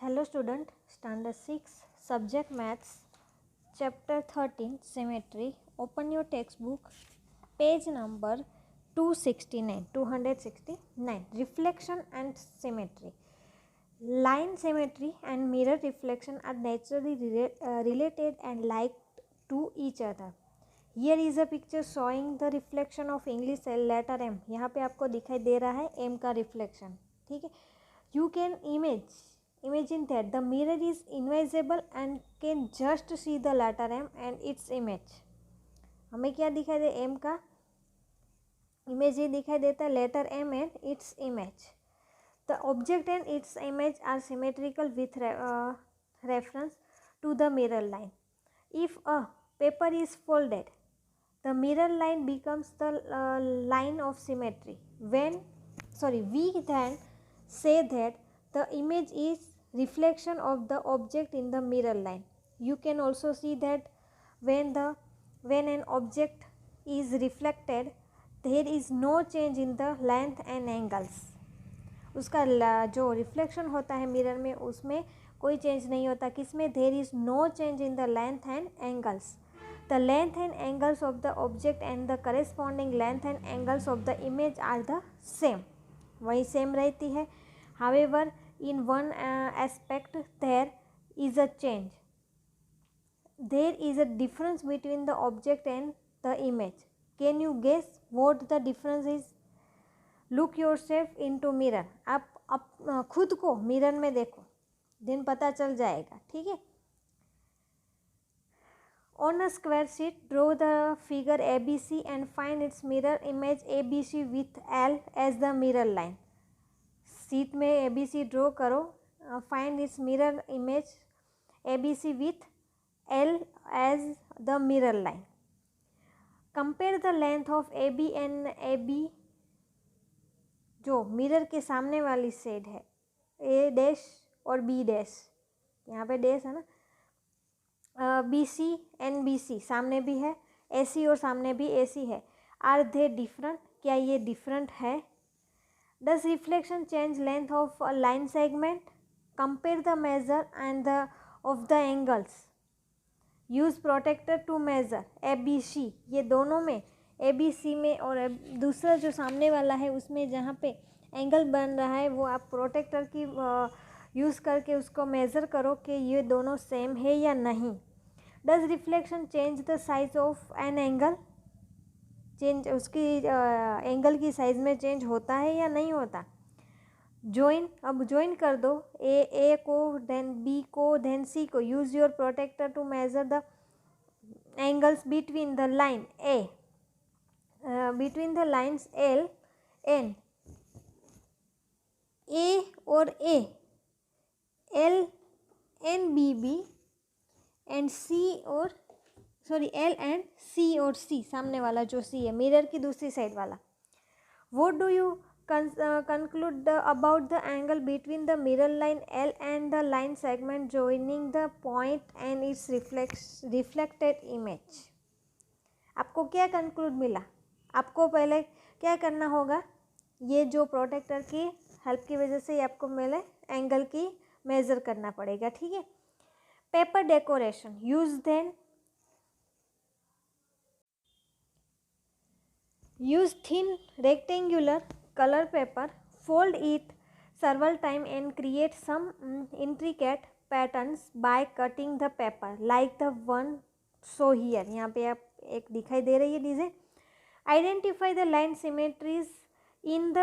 Hello student, standard 6, subject maths, chapter 13, symmetry. Open your textbook, page number 269, reflection and symmetry. Line symmetry and mirror reflection are naturally related and like to each other. Here is a picture showing the reflection of English letter M. यहाँ पे आपको दिखाई दे रहा है M का reflection, ठीक है. You can imagine that the mirror is invisible and can just see the letter M and its image. हमें क्या दिखाई दे, M का इमेज ही दिखाई देता है, letter M and its image. The object and its image are symmetrical with reference to the mirror line. If a paper is folded, the mirror line becomes the line of symmetry. We then say that the image is reflection of the object in the mirror line. You can also see that when an object is reflected, there is no change in the length and angles. उसका जो reflection होता है mirror में उसमें कोई change नहीं होता. किसमें? There is no change in the length and angles. The length and angles of the object and the corresponding length and angles of the image are the same. वही same रहती है. However in one aspect there is a change. There is a difference between the object and the image. Can you guess what the difference is? Look yourself in to mirror. आप खुद को mirror में देखो, दिन पता चल जाएगा, ठीक है. On a square sheet draw the figure A B C and find its mirror image A B C with L as the mirror line. Sheet में ए बी सी ड्रॉ करो, find its mirror image A B C with L as the mirror line. Compare the length of A B and A B. जो mirror के सामने वाली side है, A dash और B dash, यहाँ पे dash है ना, B C and B C सामने भी है, ए सी और सामने भी ए सी है. Are they different? क्या ये डिफरेंट है? Does reflection change length of a line segment? Compare the measure and the of the angles. Use protractor to measure A B C. ये दोनों में ए बी सी में और दूसरा जो सामने वाला है उसमें जहाँ पे एंगल बन रहा है वो आप प्रोटेक्टर की यूज़ करके उसको मेज़र करो कि ये दोनों सेम है या नहीं. Does reflection change the size of an angle? Change उसकी एंगल की साइज में चेंज होता है या नहीं होता? ज्वाइन. अब ज्वाइन कर दो ए को, देन बी को, देन सी को. Use your protractor to measure the angles between the line A. between the lines L and A और A, L and BB and C और L and C और C, सामने वाला जो C है mirror की दूसरी साइड वाला. What do you conclude about the angle between the mirror line L and the line segment joining the point and its reflected image? आपको क्या कंक्लूड मिला? आपको पहले क्या करना होगा? ये जो प्रोटेक्टर की हेल्प की वजह से आपको मिले एंगल की मेज़र करना पड़ेगा, ठीक है. Paper decoration. Use thin rectangular colour paper. Fold it several times and create some intricate patterns by cutting the paper like the one show here. यहाँ पे आप एक दिखाई दे रही है design. Identify the line symmetries in the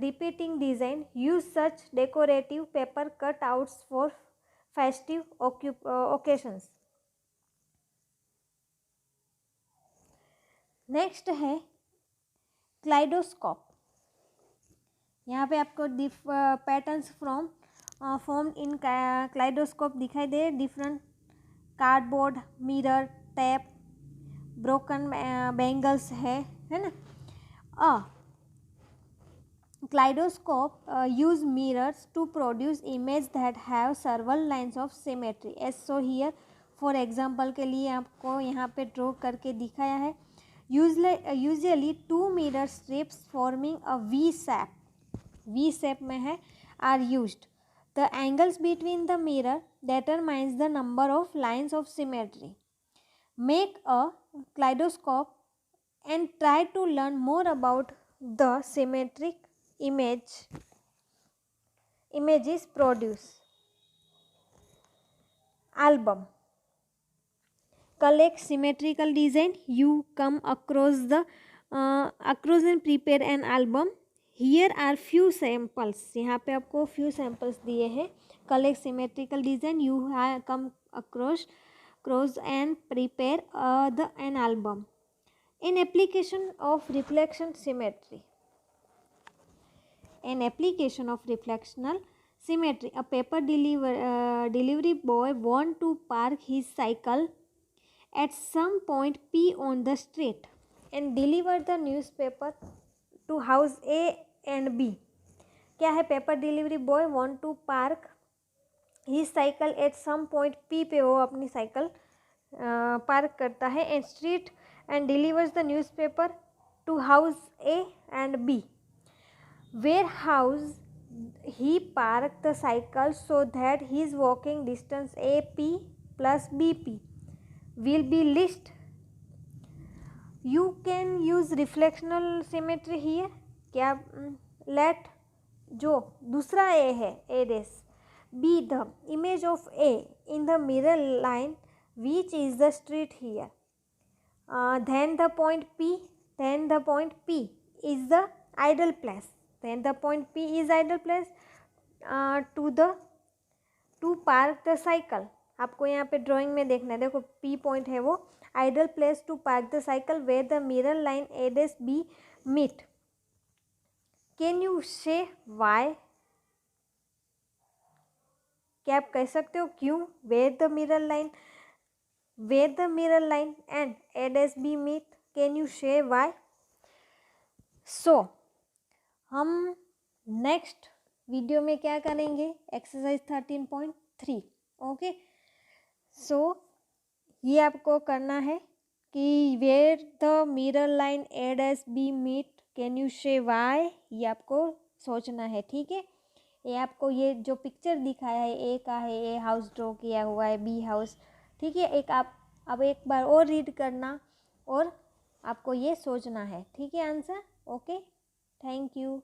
repeating design. Use such decorative paper cutouts for festive occasions. Next है kaleidoscope. यहाँ पे आपको पैटर्न्स फॉर्म इन क्लाइडोस्कोप दिखाई दे. Different cardboard, mirror, tape, broken bangles है ना. Kaleidoscope use mirrors to produce image that have several lines of symmetry as so here. For example के लिए आपको यहाँ पे ड्रॉ करके दिखाया है. Usually two mirror strips forming a V shape में है are used. The angles between the mirror determines the number of lines of symmetry. Make a kaleidoscope and try to learn more about the symmetric images produced. Album. Collect symmetrical design. You come across and prepare an album. Here are few samples. यहाँ पे आपको few samples दिए हैं. Collect symmetrical design. You come across and prepare an album. An application of reflection symmetry. An application of reflectional symmetry. A paper delivery boy want to park his cycle at some point P on the street and deliver the newspaper to house A and B. क्या है? Paper delivery boy want to park he cycle at some point P पे वो अपनी cycle park करता है and street and delivers the newspaper to house A and B. Where house he parked the cycle so that his walking distance AP plus BP will be least. You can use reflectional symmetry here. क्या? let जो दूसरा A है A dash be the image of A in the mirror line which is the street here. Then the point P is the idle place. Then the point P is idle place to park the cycle. आपको यहाँ पे drawing में देखना है. देखो P point है वो ideal place to park the cycle where the mirror line A dash B meet. Can you say why? क्या आप कह सकते हो क्यों? Where the mirror line and A dash B meet. Can you say why? So हम next video में क्या करेंगे? एक्सरसाइज 13.3. ओके. सो ये आपको करना है कि where the mirror line A dash B meet can you say why. ये आपको सोचना है. ठीक है. ये आपको ये जो पिक्चर दिखाया है A का है, A हाउस ड्रॉ किया हुआ है, B हाउस. ठीक है. अब एक बार और रीड करना और आपको ये सोचना है. ठीक है आंसर. ओके. Thank you.